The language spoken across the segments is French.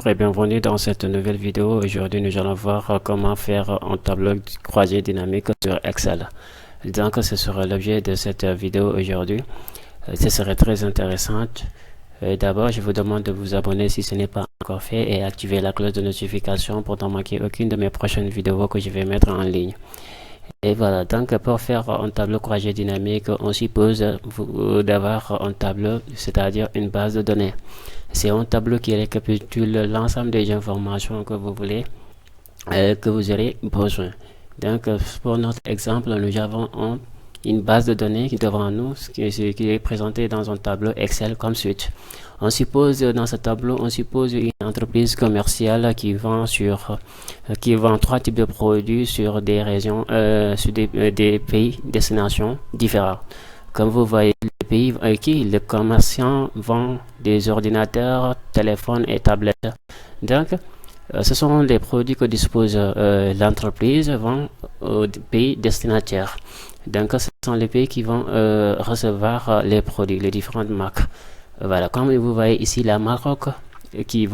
Bonjour et bienvenue dans cette nouvelle vidéo. Aujourd'hui, nous allons voir comment faire un tableau croisé dynamique sur Excel. Donc, ce sera l'objet de cette vidéo aujourd'hui. Ce serait très intéressant. D'abord, je vous demande de vous abonner si ce n'est pas encore fait et activer la cloche de notification pour ne manquer aucune de mes prochaines vidéos que je vais mettre en ligne. Et voilà, donc pour faire un tableau croisé dynamique, on suppose d'avoir un tableau, c'est-à-dire une base de données. C'est un tableau qui récapitule l'ensemble des informations que vous voulez, que vous aurez besoin. Donc pour notre exemple, nous avons une base de données qui est devant nous, qui est présentée dans un tableau Excel comme suite. On suppose dans ce tableau, on suppose une entreprise commerciale qui vend trois types de produits sur des régions, sur des pays, destinations différents. Comme vous voyez, le pays le commerçant vend des ordinateurs, téléphones et tablettes. Donc, ce sont les produits que dispose l'entreprise vend aux pays destinataires. Donc, ce sont les pays qui vont recevoir les produits, les différentes marques. Voilà, comme vous voyez ici, la Maroc qui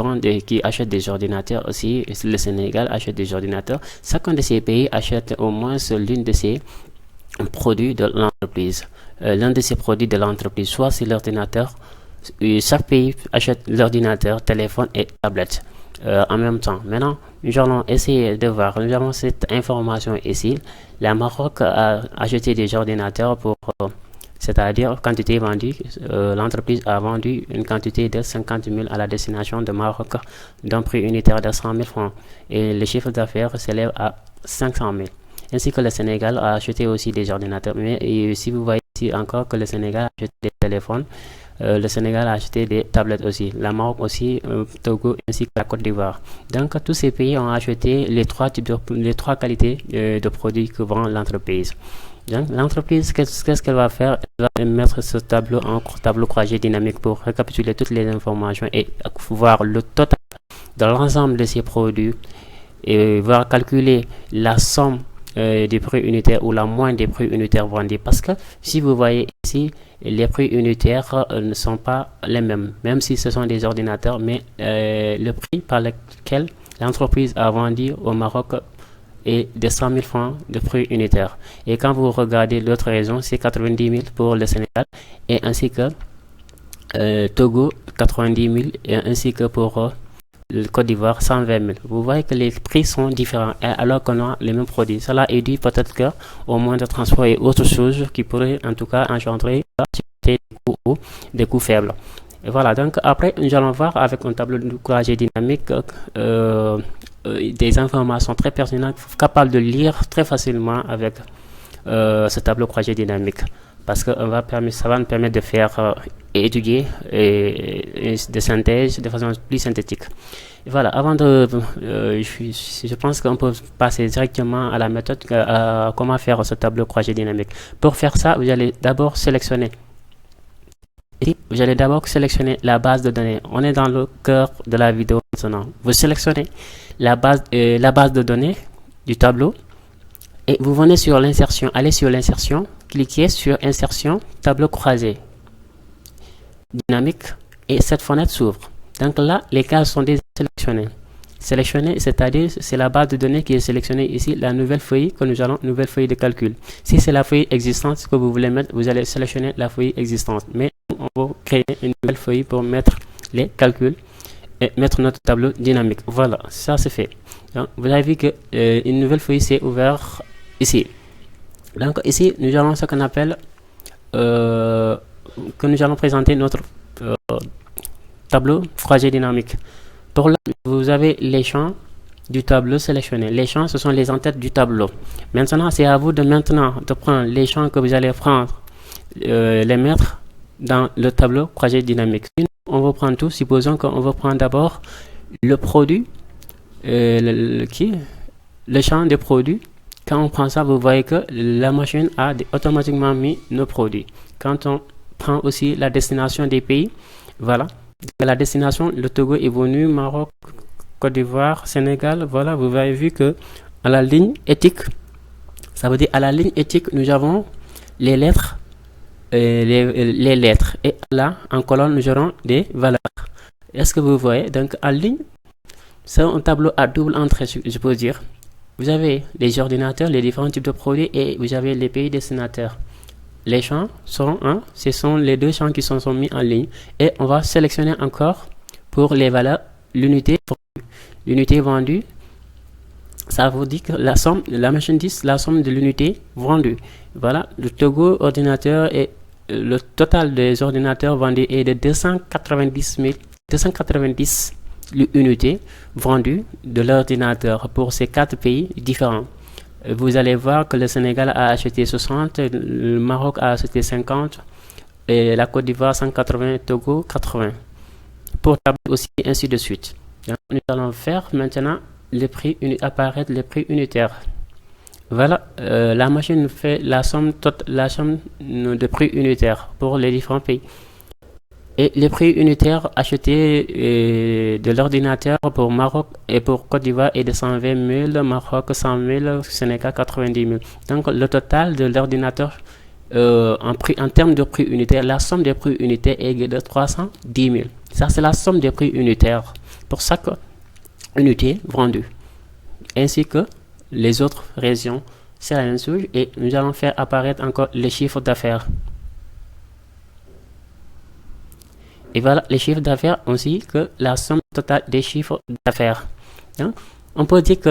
achète des ordinateurs aussi, le Sénégal achète des ordinateurs. Chacun de ces pays achète au moins l'une de ces produits de l'entreprise. L'un de ces produits de l'entreprise, soit c'est l'ordinateur. Chaque pays achète l'ordinateur, téléphone et tablette en même temps. Maintenant, nous allons essayer de voir. Nous avons cette information ici. La Maroc a acheté des ordinateurs pour c'est-à-dire quantité vendue, l'entreprise a vendu une quantité de 50 000 à la destination de Maroc d'un prix unitaire de 100 000 francs et le chiffre d'affaires s'élève à 500 000. Ainsi que le Sénégal a acheté aussi des ordinateurs. Mais si vous voyez ici encore que le Sénégal a acheté des téléphones, le Sénégal a acheté des tablettes aussi, la Maroc aussi, Togo ainsi que la Côte d'Ivoire. Donc tous ces pays ont acheté les trois qualités de produits que vend l'entreprise. Donc l'entreprise, qu'est-ce qu'elle va faire? Elle va mettre ce tableau en tableau croisé dynamique pour récapituler toutes les informations et voir le total de l'ensemble de ces produits et va calculer la somme des prix unitaires ou la moyenne des prix unitaires vendus. Parce que si vous voyez ici, les prix unitaires ne sont pas les mêmes, même si ce sont des ordinateurs, mais le prix par lequel l'entreprise a vendu au Maroc et de 100 000 francs de prix unitaire. Et quand vous regardez l'autre région, c'est 90 000 pour le Sénégal et ainsi que Togo 90 000 et ainsi que pour le Côte d'Ivoire 120 000. Vous voyez que les prix sont différents alors qu'on a les mêmes produits. Cela est dû peut-être qu'au moins de transport et autre chose qui pourrait en tout cas engendrer des coûts faibles. Et voilà, donc après nous allons voir avec un tableau de croisé dynamique des informations très pertinentes, capables de lire très facilement avec ce tableau croisé dynamique. Parce que ça va nous permettre de faire étudier et de synthèse de façon plus synthétique. Et voilà, avant je pense qu'on peut passer directement à la méthode, à comment faire ce tableau croisé dynamique. Pour faire ça, vous allez d'abord sélectionner. Vous allez d'abord sélectionner la base de données. On est dans le cœur de la vidéo maintenant. Vous sélectionnez la base de données du tableau et vous venez sur l'insertion. Allez sur l'insertion, cliquez sur insertion, tableau croisé dynamique et cette fenêtre s'ouvre. Donc là, les cases sont déjà sélectionnées. Sélectionner, c'est-à-dire c'est la base de données qui est sélectionnée ici, la nouvelle feuille que nous allons, nouvelle feuille de calcul. Si c'est la feuille existante que vous voulez mettre, vous allez sélectionner la feuille existante. Mais on va créer une nouvelle feuille pour mettre les calculs et mettre notre tableau dynamique. Voilà, ça c'est fait. Donc, vous avez vu que une nouvelle feuille s'est ouverte ici. Donc ici, nous avons ce qu'on appelle que nous allons présenter notre tableau croisé dynamique. Pour là, vous avez les champs du tableau sélectionnés. Les champs, ce sont les en-têtes du tableau. Maintenant, c'est à vous de prendre les champs que vous allez prendre, les mettre dans le tableau croisé dynamique. On va prendre tout. Supposons qu'on va prendre d'abord le produit, le champ des produits. Quand on prend ça, vous voyez que la machine a automatiquement mis nos produits. Quand on prend aussi la destination des pays, voilà. La destination, le Togo est venu, Maroc, Côte d'Ivoire, Sénégal, voilà, vous avez vu que à la ligne éthique, ça veut dire à la ligne éthique, nous avons les lettres, les lettres, et là, en colonne, nous aurons des valeurs. Est-ce que vous voyez? Donc, en ligne, C'est un tableau à double entrée, je peux dire. Vous avez les ordinateurs, les différents types de produits et vous avez les pays destinataires. Les champs sont, ce sont les deux champs qui sont mis en ligne. Et on va sélectionner encore pour les valeurs l'unité vendue. L'unité vendue, ça vous dit que la somme, la marchandise, la somme de l'unité vendue. Voilà, le Togo ordinateur et le total des ordinateurs vendus est de 290 unités vendues de l'ordinateur pour ces 4 pays différents. Vous allez voir que le Sénégal a acheté 60, le Maroc a acheté 50, et la Côte d'Ivoire 180, Togo 80. Pour tableau aussi, ainsi de suite. Donc, nous allons faire maintenant apparaître les prix unitaires. Voilà, la machine fait la somme de prix unitaires pour les différents pays. Et les prix unitaires achetés de l'ordinateur pour Maroc et pour Côte d'Ivoire est de 120 000, Maroc 100 000, Sénégal 90 000. Donc le total de l'ordinateur en termes de prix unitaire, la somme des prix unitaires est de 310 000. Ça, c'est la somme des prix unitaires pour chaque unité vendue. Ainsi que les autres régions, c'est la même chose. Et nous allons faire apparaître encore les chiffres d'affaires. Et voilà les chiffres d'affaires ainsi que la somme totale des chiffres d'affaires. Hein? On peut dire que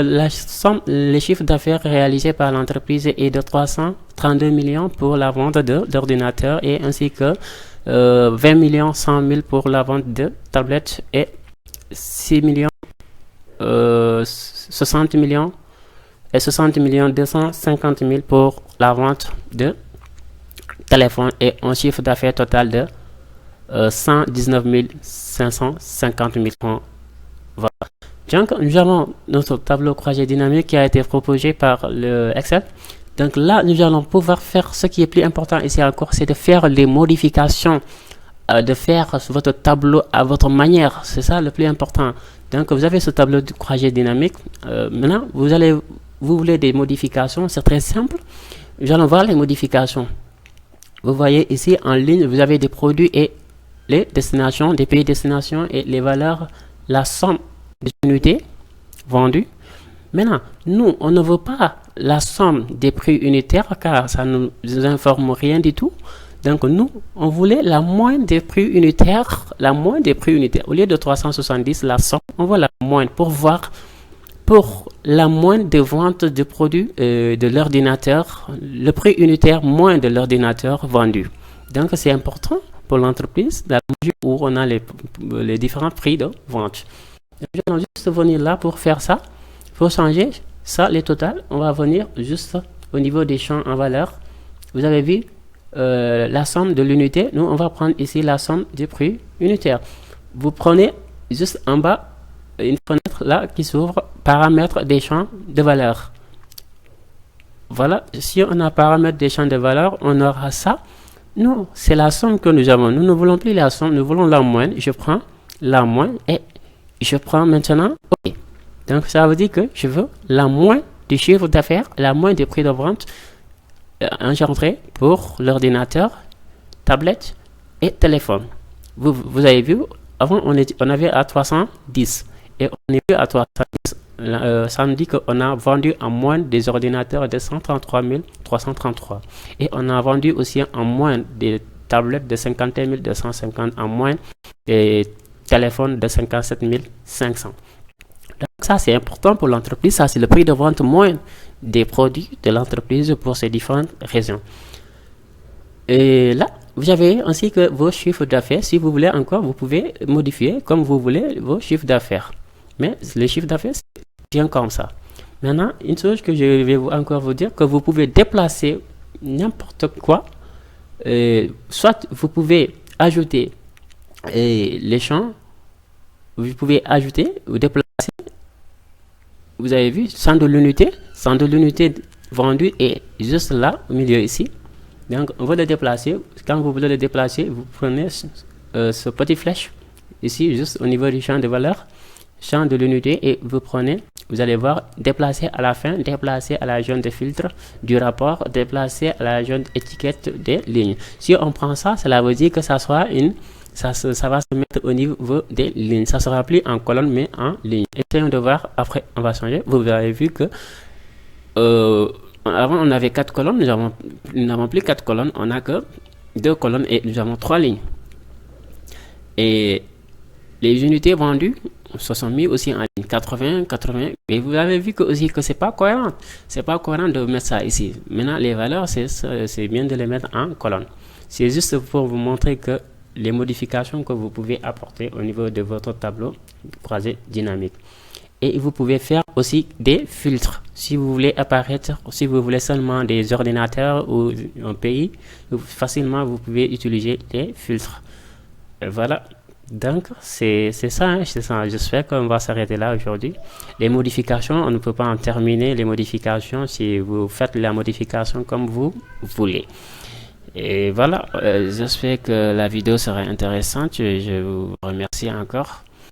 les chiffres d'affaires réalisés par l'entreprise est de 332 millions pour la vente d'ordinateurs et ainsi que 20 millions 100 000 pour la vente de tablettes et 6 millions 60 millions et 60 millions 250 000 pour la vente de téléphones et un chiffre d'affaires total de 119 550 000 francs. Voilà. Donc, nous avons notre tableau croisé dynamique qui a été proposé par le Excel. Donc là, nous allons pouvoir faire ce qui est plus important ici encore, c'est de faire les modifications, de faire votre tableau à votre manière. C'est ça le plus important. Donc, vous avez ce tableau de croisé dynamique. Maintenant, vous voulez des modifications. C'est très simple. Nous allons voir les modifications. Vous voyez ici en ligne, vous avez des produits et les destinations, des pays destination et les valeurs, la somme des unités vendues. Maintenant, nous, on ne veut pas la somme des prix unitaires car ça ne nous informe rien du tout. Donc, nous, on voulait la moyenne des prix unitaires, Au lieu de 370, la somme, on veut la moyenne pour voir pour la moyenne de vente de produits de l'ordinateur, le prix unitaire moins de l'ordinateur vendu. Donc, c'est important pour l'entreprise, dans la mesure où on a les différents prix de vente. Je vais juste venir là pour faire ça. Il faut changer ça, les totales. On va venir juste au niveau des champs en valeur. Vous avez vu la somme de l'unité. Nous, on va prendre ici la somme du prix unitaire. Vous prenez juste en bas une fenêtre là qui s'ouvre, paramètres des champs de valeur. Voilà, si on a paramètres des champs de valeur, on aura ça. Non, c'est la somme que nous avons. Nous ne voulons plus la somme, nous voulons la moyenne. Je prends la moyenne et je prends maintenant OK. Donc, ça veut dire que je veux la moyenne du chiffre d'affaires, la moyenne des prix de vente engendrés pour l'ordinateur, tablette et téléphone. Vous avez vu, avant, on avait à 310 et on est plus à 310. Ça nous dit qu'on a vendu en moins des ordinateurs de 133 333 et on a vendu aussi en moins des tablettes de 51 250, en moins des téléphones de 57 500. Donc ça c'est important pour l'entreprise, ça c'est le prix de vente moyen des produits de l'entreprise pour ces différentes régions. Et là vous avez ainsi que vos chiffres d'affaires. Si vous voulez encore, vous pouvez modifier comme vous voulez vos chiffres d'affaires, mais les chiffres d'affaires c'est bien comme ça. Maintenant, une chose que je vais encore vous dire, que vous pouvez déplacer n'importe quoi. Soit vous pouvez ajouter les champs, vous pouvez ajouter ou déplacer. Vous avez vu, centre de l'unité vendue est juste là, au milieu ici. Donc, on va le déplacer. Quand vous voulez le déplacer, vous prenez ce petit flèche ici, juste au niveau du champ de valeur, champ de l'unité, et vous allez voir, déplacer à la fin, déplacer à la zone de filtre du rapport, déplacer à la zone étiquette des lignes. Si on prend ça, cela veut dire que ça soit une ça va se mettre au niveau des lignes. Ça sera plus en colonne mais en ligne. Essayons de voir. Après, on va changer. Vous avez vu que avant on avait 4 colonnes. Nous n'avons plus 4 colonnes. On n'a que 2 colonnes et nous avons 3 lignes. Et les unités vendues se sont mis aussi en ligne 80, 80. Et vous avez vu que aussi que c'est pas cohérent. C'est pas cohérent de mettre ça ici. Maintenant, les valeurs, c'est bien de les mettre en colonne. C'est juste pour vous montrer que les modifications que vous pouvez apporter au niveau de votre tableau croisé dynamique. Et vous pouvez faire aussi des filtres. Si vous voulez apparaître, si vous voulez seulement des ordinateurs ou un pays, facilement vous pouvez utiliser des filtres. Et voilà. Donc, c'est ça, hein, c'est ça. J'espère qu'on va s'arrêter là aujourd'hui. Les modifications, on ne peut pas en terminer. Les modifications, si vous faites la modification comme vous voulez. Et voilà, j'espère que la vidéo sera intéressante. Je vous remercie encore.